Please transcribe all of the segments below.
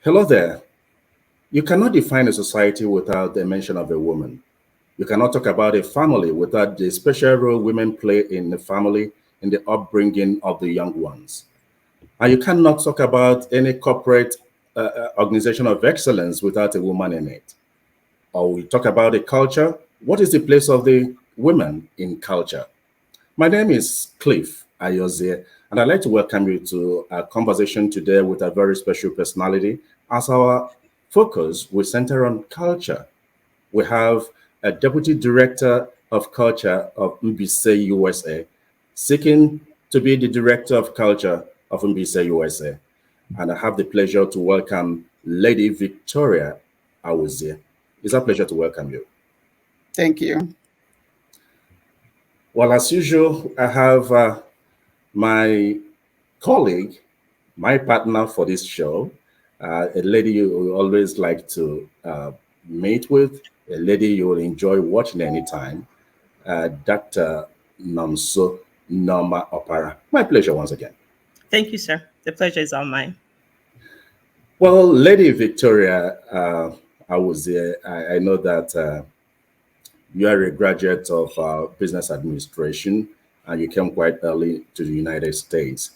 Hello there. You cannot define a society without the mention of a woman. You cannot talk about a family without the special role women play in the family in the upbringing of the young ones. And you cannot talk about any corporate organization of excellence without a woman in it. Or we talk about a culture. What is the place of the women in culture? My name is Cliff Ayoze, and I'd like to welcome you to a conversation today with a very special personality. As our focus will center on culture, we have a Deputy Director of Culture of Mbaise USA, seeking to be the Director of Culture of Mbaise USA. And I have the pleasure to welcome Lady Victoria Awuzie. It's a pleasure to welcome you. Thank you. Well, as usual, I have my colleague, my partner for this show, a lady you always like to meet with, a lady you will enjoy watching anytime, Dr. Nomso Norma Opara. My pleasure once again. Thank you, sir. The pleasure is all mine. Well, Lady Victoria, I know that you are a graduate of business administration and you came quite early to the United States.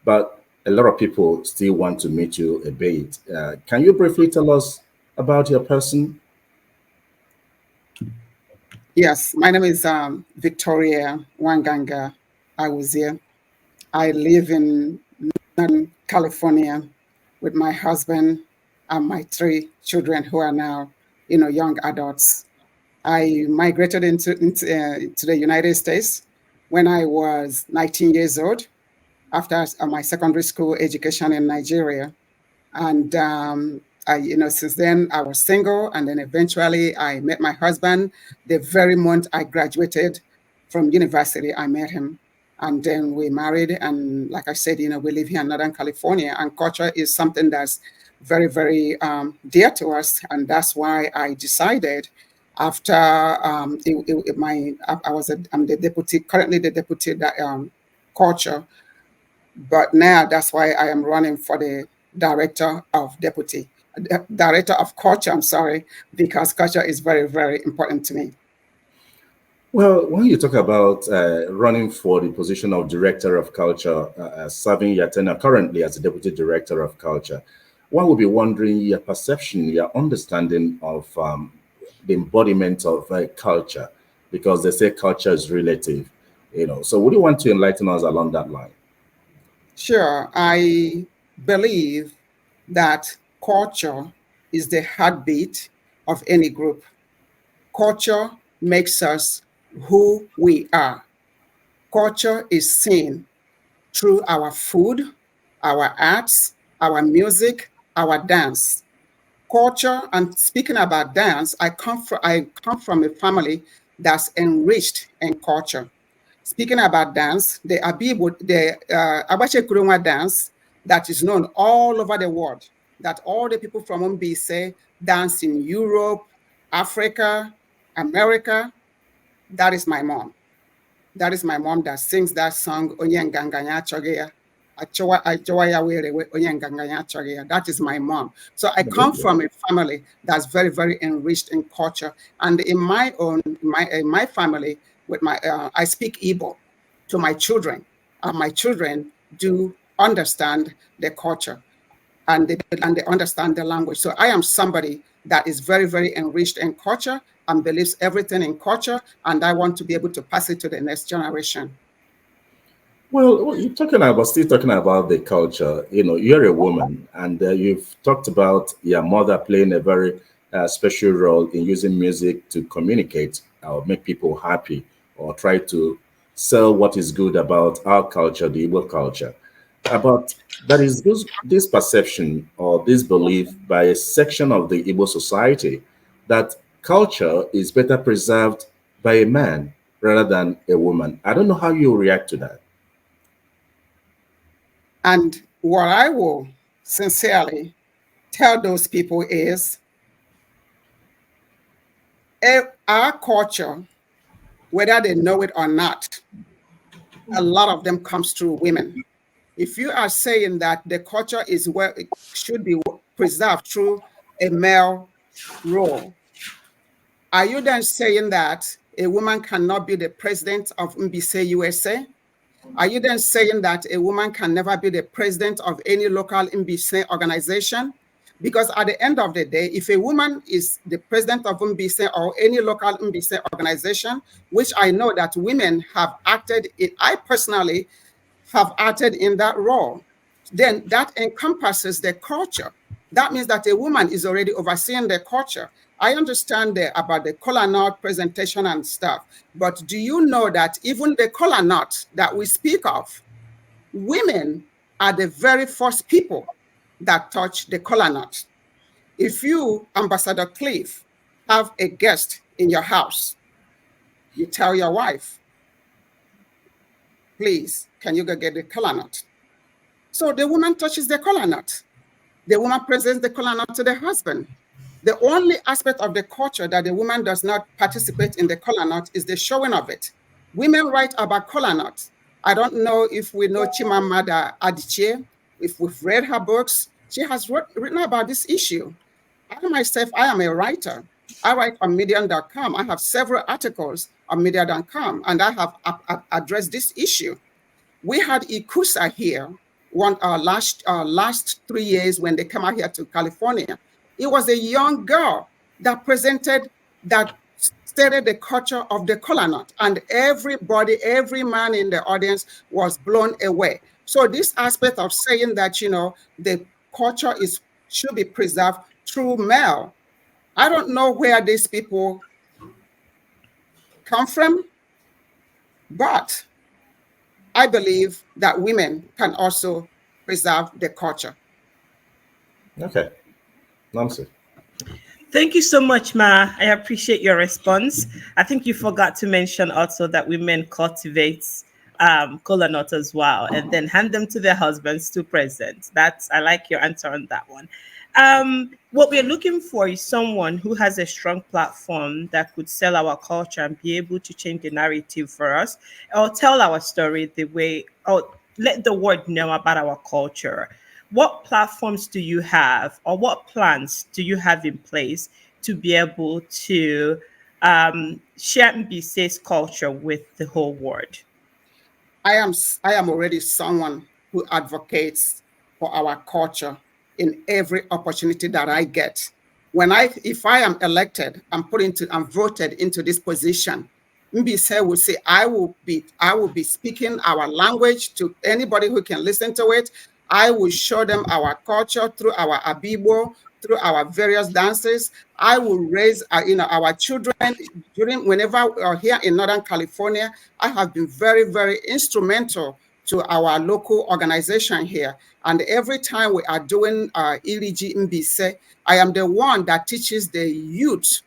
But a lot of people still want to meet you a bit. Can you briefly tell us about your person? Yes, my name is Victoria Wanganga Awuzie. I live in Northern California with my husband and my three children who are now, young adults. I migrated to the United States when I was 19 years old after my secondary school education in Nigeria. And since then I was single, and then eventually I met my husband. The very month I graduated from university, I met him, and then we married. And like I said, we live here in Northern California, and culture is something that's very, very dear to us, and that's why I decided. After I'm the deputy, currently the deputy culture, but now that's why I am running for the director of culture, I'm sorry, because culture is very, very important to me. Well, when you talk about running for the position of director of culture, serving your tenure currently as the deputy director of culture, one would be wondering your perception, your understanding of the embodiment of culture, because they say culture is relative, So would you want to enlighten us along that line? Sure. I believe that culture is the heartbeat of any group. Culture makes us who we are. Culture is seen through our food, our arts, our music, our dance. Culture, and speaking about dance, I come from a family that's enriched in culture. Speaking about dance, the Abache Kurunwa dance that is known all over the world, that all the people from Mbaise dance in Europe, Africa, America. That is my mom. That is my mom that sings that song, Onye Nganganya Chogeya. That is my mom. So I come from a family that's very, very enriched in culture. And in my family, with I speak Igbo to my children, and my children do understand the culture, and they understand the language. So I am somebody that is very, very enriched in culture and believes everything in culture, and I want to be able to pass it to the next generation. Well, you're still talking about the culture. You're a woman, and you've talked about your mother playing a very special role in using music to communicate or make people happy or try to sell what is good about our culture, the Igbo culture. But that is this perception or this belief by a section of the Igbo society that culture is better preserved by a man rather than a woman. I don't know how you react to that. And what I will sincerely tell those people is our culture, whether they know it or not, a lot of them comes through women. If you are saying that the culture is where it should be preserved through a male role. Are you then saying that a woman cannot be the president of Mbaise, USA? Are you then saying that a woman can never be the president of any local Mbaise organization? Because at the end of the day, if a woman is the president of Mbaise or any local Mbaise organization, which I know that women have acted in, I personally have acted in that role, then that encompasses the culture. That means that a woman is already overseeing the culture. I understand about the kola nut presentation and stuff, but do you know that even the kola nut that we speak of, women are the very first people that touch the kola nut? If you, Ambassador Cliff, have a guest in your house, you tell your wife, please, can you go get the kola nut? So the woman touches the kola nut. The woman presents the kola nut to the husband. The only aspect of the culture that the woman does not participate in the kola nut is the showing of it. Women write about kola nut. I don't know if we know Chimamanda Adichie, if we've read her books. She has written about this issue. I myself, I am a writer. I write on Medium.com. I have several articles on Medium.com, and I have addressed this issue. We had Ikusa here last 3 years when they came out here to California. It was a young girl that presented, that stated the culture of the kola nut, and everybody, every man in the audience was blown away. So this aspect of saying that, the culture should be preserved through male, I don't know where these people come from, but I believe that women can also preserve the culture. Okay. Nancy. Thank you so much, Ma. I appreciate your response. I think you forgot to mention also that women cultivate kola nut as well, and then hand them to their husbands to present. I like your answer on that one. What we're looking for is someone who has a strong platform that could sell our culture and be able to change the narrative for us, or tell our story the way, or let the world know about our culture. What platforms do you have, or what plans do you have in place to be able to share Mbaise's culture with the whole world? I am already someone who advocates for our culture in every opportunity that I get. If I am elected, I'm voted into this position, Mbaise will say, I will be speaking our language to anybody who can listen to it. I will show them our culture through our abibo, through our various dances. I will raise, our children whenever we're here in Northern California. I have been very, very instrumental to our local organization here. And every time we are doing Iliji Mbaise, I am the one that teaches the youth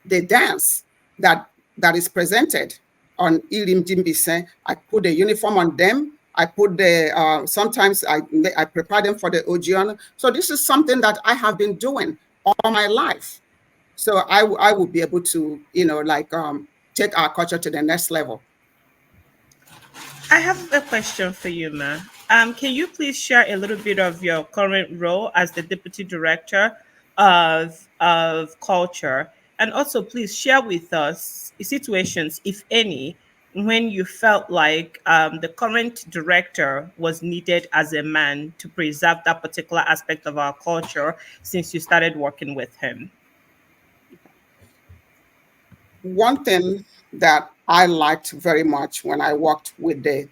the dance that is presented on Iliji Mbaise. I put the uniform on them. I put sometimes I prepare them for the Ojion. So this is something that I have been doing all my life. So I will be able to, take our culture to the next level. I have a question for you, Ma. Can you please share a little bit of your current role as the Deputy Director of Culture? And also, please share with us situations, if any, when you felt like the current director was needed as a man to preserve that particular aspect of our culture since you started working with him. One thing that I liked very much when I worked with the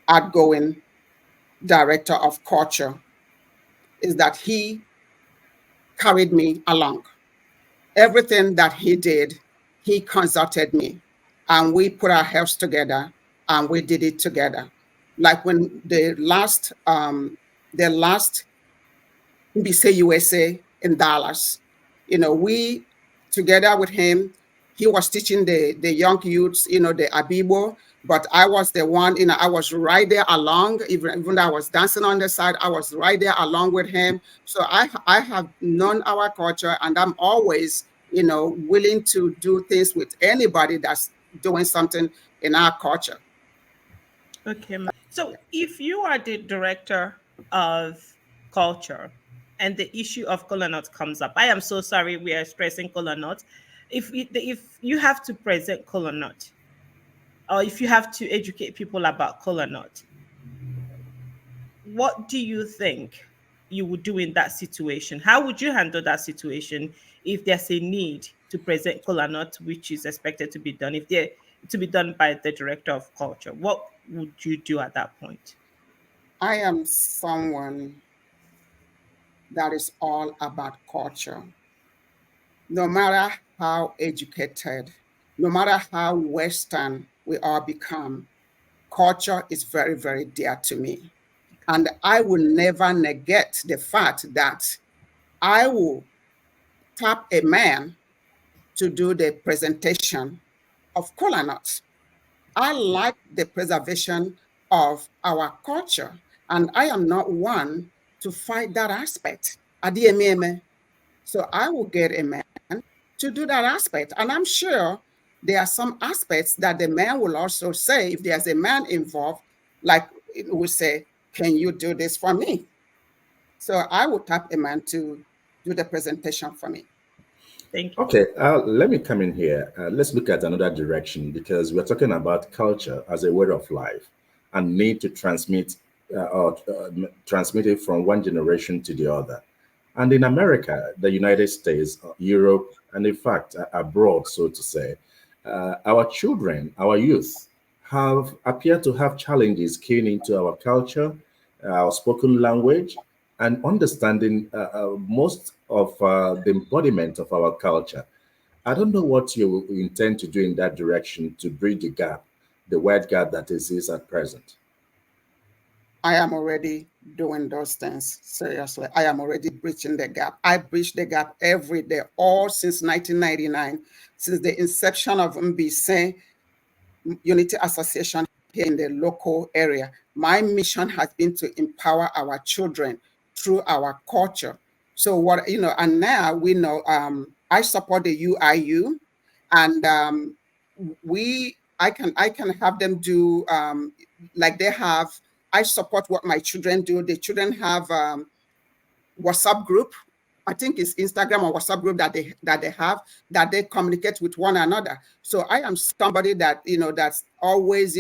outgoing director of culture is that he carried me along. Everything that he did, he consulted me, and we put our heads together and we did it together. Like when the last Mbaise USA in Dallas, we together with him, he was teaching the young youths, the Abibo, but I was the one, I was right there along, even though I was dancing on the side, I was right there along with him. So I have known our culture, and I'm always, willing to do things with anybody that's doing something in our culture. Okay. So if you are the director of culture, and the issue of kola nut comes up. I am so sorry we are stressing kola nut. If you have to present kola nut, or if you have to educate people about kola nut, what do you think you would do in that situation? How would you handle that situation if there's a need to present kola nut, which is expected to be done if they're to be done by the director of culture? What would you do at that point? I am someone that is all about culture. No matter how educated, no matter how Western we all become, culture is very, very dear to me. And I will never negate the fact that I will tap a man to do the presentation of kola nuts. I like the preservation of our culture, and I am not one to fight that aspect. So I will get a man to do that aspect. And I'm sure there are some aspects that the man will also say, if there's a man involved, like we say, can you do this for me? So I will tap a man to do the presentation for me. Thank you. Okay, let me come in here. Let's look at another direction because we're talking about culture as a way of life and need to transmit it from one generation to the other. And in America, the United States, Europe, and in fact, abroad, so to say, our children, our youth, have appear to have challenges keying into our culture, our spoken language, and understanding most of the embodiment of our culture. I don't know what you intend to do in that direction to bridge the gap, the wide gap that exists at present. I am already doing those things. Seriously, I am already bridging the gap. I bridge the gap every day, all since 1999, since the inception of Mbaise Unity Association here in the local area. My mission has been to empower our children through our culture. So what and now we know I support the UIU, and I can have them do like they have. I support what my children do. The children have WhatsApp group. I think it's Instagram or WhatsApp group that they have that they communicate with one another. So I am somebody that that's always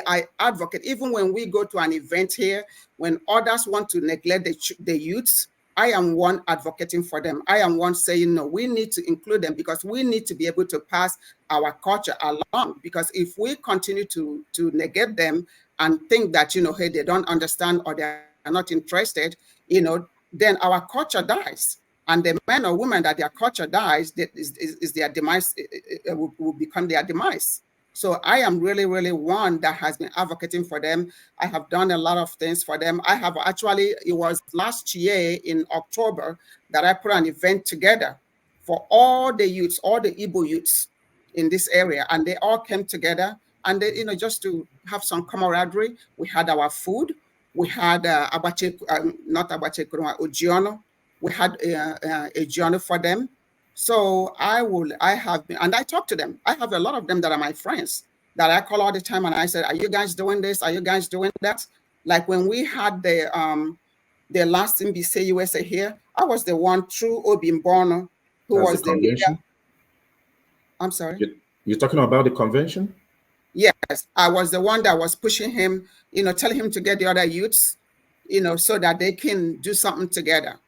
I advocate even when we go to an event here when others want to neglect the youths. I am one advocating for them. I am one saying no. We need to include them because we need to be able to pass our culture along. Because if we continue to negate them and think that hey they don't understand or they are not interested, then our culture dies. And the men or women that their culture dies, that is their demise, will become their demise. So I am really, really one that has been advocating for them. I have done a lot of things for them. I have actually, it was last year in October that I put an event together for all the youths, all the Igbo youths in this area. And they all came together and they, just to have some camaraderie. We had our food. We had abache, not abache, ojiono. We had a journey for them. So I have been, and I talk to them. I have a lot of them that are my friends that I call all the time, and I said, "Are you guys doing this? Are you guys doing that?" Like when we had the last NBC USA here, I was the one through Obimbono, who That's the was the leader. convention. I'm sorry. You're talking about the convention? Yes, I was the one that was pushing him, telling him to get the other youths, so that they can do something together.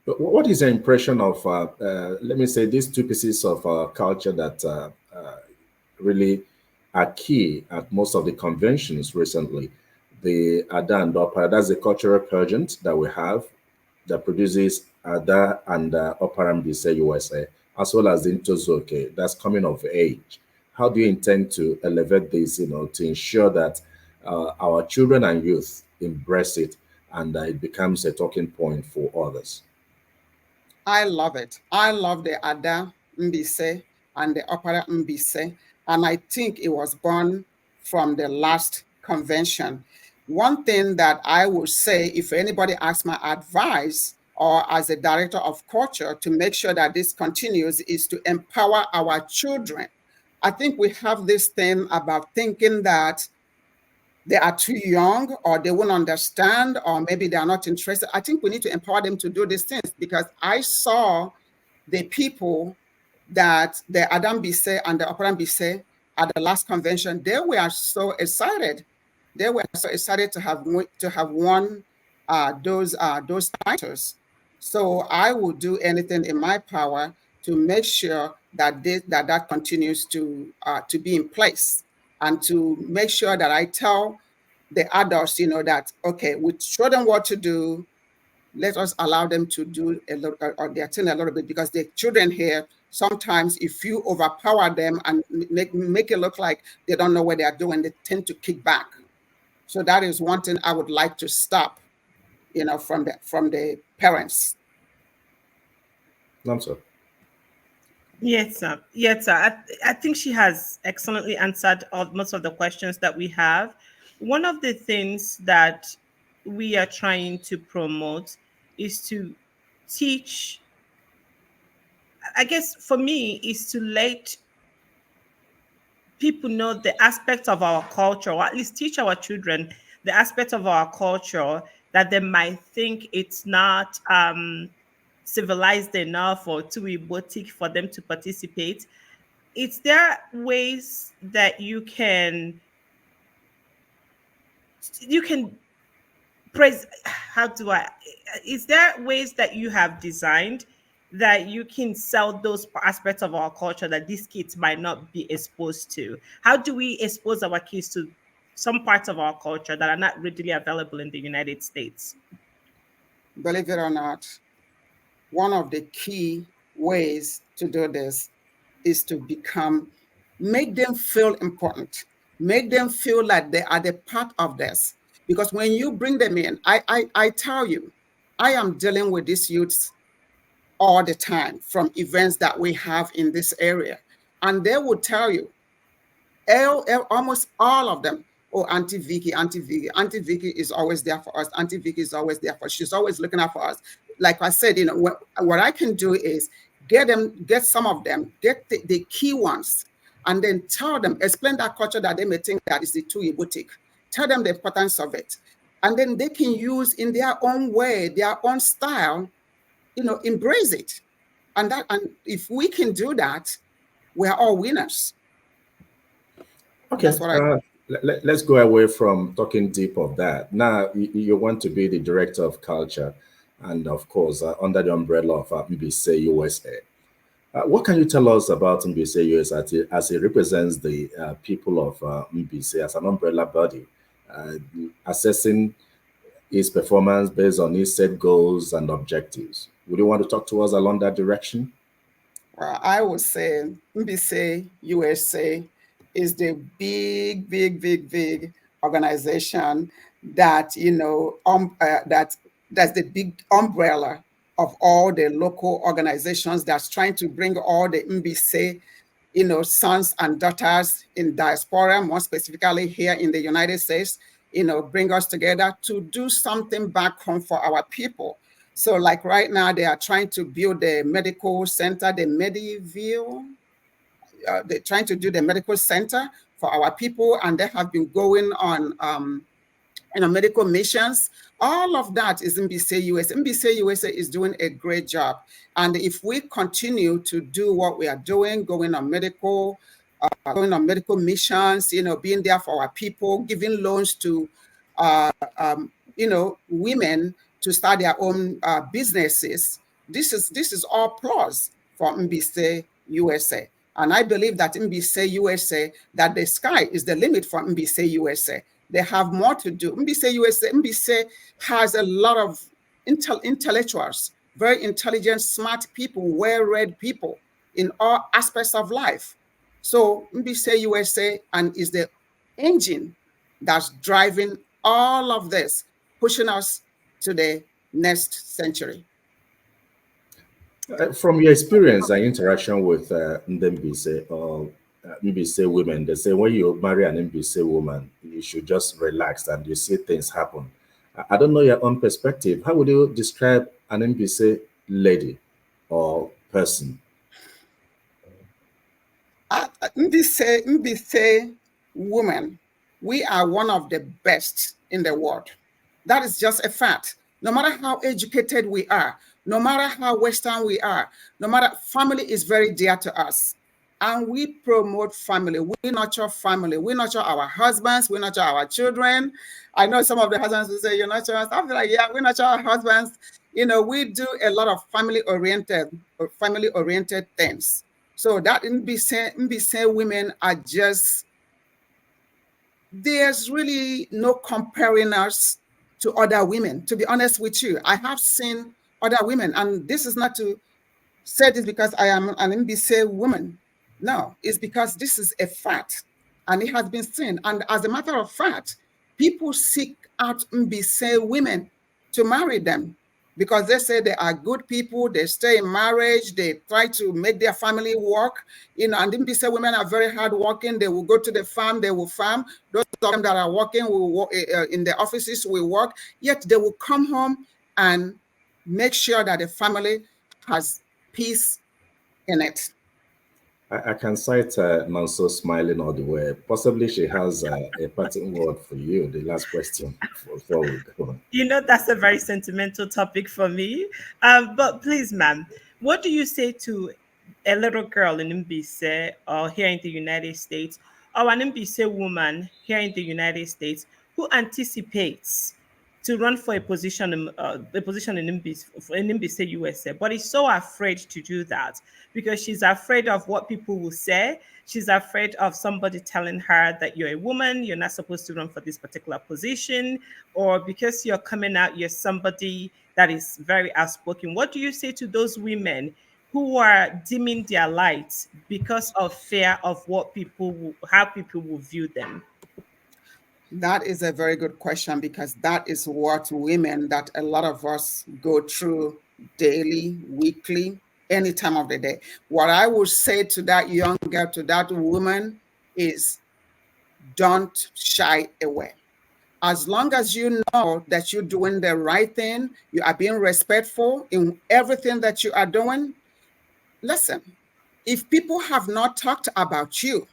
But what is your impression of, let me say, these two pieces of culture that really are key at most of the conventions recently? The Ada and Opera, that's the cultural pageant that we have that produces Ada and Opera Mbaise USA, as well as the Ntozuke, that's coming of age. How do you intend to elevate this, to ensure that our children and youth embrace it and it becomes a talking point for others? I love it. I love the Ada Mbaise and the Opera Mbaise. And I think it was born from the last convention. One thing that I would say, if anybody asks my advice or as a director of culture to make sure that this continues, is to empower our children. I think we have this thing about thinking that they are too young, or they won't understand, or maybe they are not interested. I think we need to empower them to do these things, because I saw the people that the Adam Mbaise and the Operan Mbaise at the last convention, they were so excited. They were so excited to have won those titles. So I will do anything in my power to make sure that that continues to be in place, and to make sure that I tell the adults, that, okay, we show them what to do. Let us allow them to do a little, or their thing a little bit, because the children here, sometimes if you overpower them and make it look like they don't know what they are doing, they tend to kick back. So that is one thing I would like to stop, from the parents. I'm sorry. Yes, sir. Yes, sir. I think she has excellently answered most of the questions that we have. One of the things that we are trying to promote is to teach, I guess for me, is to let people know the aspects of our culture, or at least teach our children the aspects of our culture that they might think it's not civilized enough or too erotic for them to participate. Is there ways that you can praise, how do I, is there ways that you have designed that you can sell those aspects of our culture that these kids might not be exposed to? How do we expose our kids to some parts of our culture that are not readily available in the United States? Believe it or not, one of the key ways to do this is to make them feel important, make them feel like they are the part of this. Because when you bring them in, I tell you, I am dealing with these youths all the time from events that we have in this area. And they will tell you, almost all of them, oh, Auntie Vicky, Auntie Vicky. Auntie Vicky is always there for us. Auntie Vicky is always there for us. She's always looking out for us. Like I said, what I can do is get some of them, get the key ones, and then tell them, explain that culture that they may think that is the too erotic. Tell them the importance of it. And then they can use in their own way, their own style, embrace it. And if we can do that, we're all winners. Okay, That's what I let's go away from talking deep of that. Now, you want to be the director of culture, and of course, under the umbrella of Mbaise USA. What can you tell us about Mbaise USA as it represents the people of Mbaise as an umbrella body, uh, assessing its performance based on its set goals and objectives? Would you want to talk to us along that direction? Well, I would say Mbaise USA is the big, big, big, big organization that that's the big umbrella of all the local organizations that's trying to bring all the Mbaise, sons and daughters in diaspora, more specifically here in the United States, bring us together to do something back home for our people. So like right now, they are trying to build the medical center, the Mediville. They're trying to do the medical center for our people, and they have been going on medical missions. All of that is Mbaise USA. Mbaise USA is doing a great job. And if we continue to do what we are doing, going on medical missions, being there for our people, giving loans to, women to start their own businesses, this is all plus for Mbaise USA. And I believe that Mbaise USA, that the sky is the limit for Mbaise USA. They have more to do. Mbaise has a lot of intellectuals, very intelligent, smart people, well-read people in all aspects of life. So Mbaise USA and is the engine that's driving all of this, pushing us to the next century. From your experience and interaction with Mbise or Mbise women, they say when you marry an Mbise woman, you should just relax and you see things happen. I don't know your own perspective. How would you describe an Mbise lady or person? Mbise woman. we are one of the best in the world. That is just a fact. No matter how educated we are, no matter how Western we are, no matter, family is very dear to us. And we promote family. We nurture family. We nurture our husbands. We nurture our children. I know some of the husbands will say, you nurture us. I'm like, yeah, we nurture our husbands. You know, we do a lot of family-oriented things. So that Mbaise women are just, there's really no comparing us to other women. To be honest with you, I have seen other women, and this is not to say this because I am an Mbaise woman. No, it's because this is a fact, and it has been seen. And as a matter of fact, people seek out Mbaise women to marry them because they say they are good people, they stay in marriage, they try to make their family work. You know, and Mbaise women are very hardworking. They will go to the farm, they will farm. Those of them that are working will work in the offices, will work. Yet they will come home and make sure that the family has peace in it. I can cite Nonso smiling all the way. Possibly she has a parting word for you. The last question before we go. You know, that's a very sentimental topic for me. But please, ma'am, what do you say to a little girl in Mbaise or here in the United States, or an Mbaise woman here in the United States who anticipates to run for a position in Mbaise, USA, but is so afraid to do that because she's afraid of what people will say. She's afraid of somebody telling her that you're a woman, you're not supposed to run for this particular position, or because you're coming out, you're somebody that is very outspoken. What do you say to those women who are dimming their lights because of fear of how people will view them? That is a very good question because that is what women, that a lot of us go through daily, weekly, any time of the day. What I would say to that young girl, to that woman, is don't shy away. As long as you know that you're doing the right thing, you are being respectful in everything that you are doing. Listen, if people have not talked about you,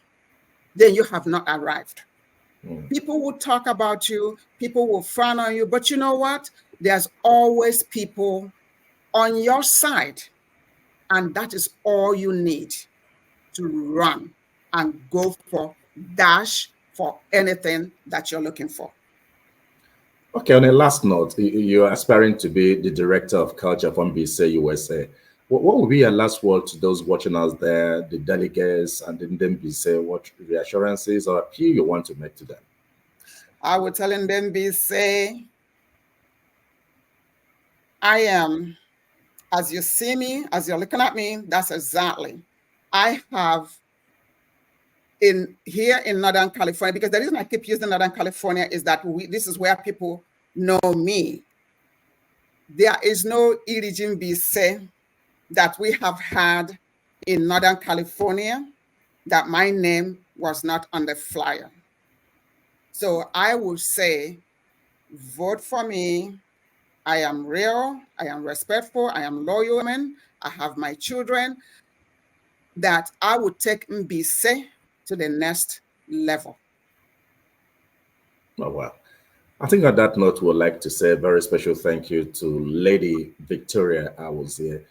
then you have not arrived. People will talk about you, people will frown on you, but you know what? There's always people on your side, and that is all you need to run and go for, dash for anything that you're looking for. Okay, on a last note, you're aspiring to be the director of culture from BC USA. What would be your last word to those watching us there, the delegates, and then BC? What reassurances or appeal you want to make to them? I would tell them, say, I am, as you see me, as you're looking at me, that's exactly. I have here in Northern California, because the reason I keep using Northern California is that this is where people know me. There is no Irijin Bise that we have had in Northern California that my name was not on the flyer. So I would say, vote for me. I am real, I am respectful, I am loyal woman, I have my children, that I would take Mbaise to the next level. Oh, wow. I think on that note, we'd like to say a very special thank you to Lady Victoria Awuzie,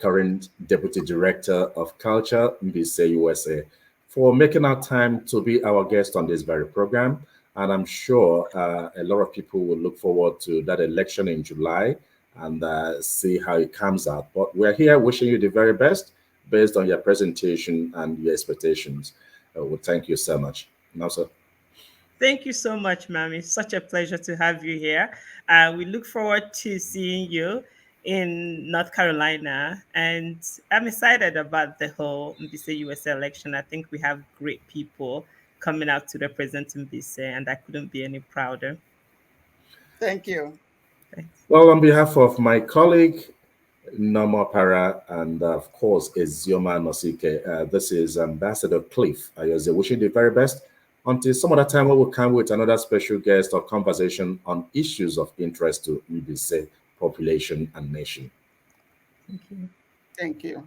current Deputy Director of Culture, Mbaise USA, for making our time to be our guest on this very program. And I'm sure a lot of people will look forward to that election in July and see how it comes out. But we're here wishing you the very best based on your presentation and your expectations. Well, thank you so much. Now, sir. Thank you so much, ma'am. It's such a pleasure to have you here. We look forward to seeing you in North Carolina, and I'm excited about the whole Mbaise US election. I think we have great people coming out to represent Mbaise, and I couldn't be any prouder. Thank you. Thanks. Well, on behalf of my colleague, Norma Para, and of course, Izioma Nosike, this is Ambassador Cliff Ayoze, wishing you the very best. Until some other time, we will come with another special guest or conversation on issues of interest to Mbaise population and nation. Thank you. Thank you.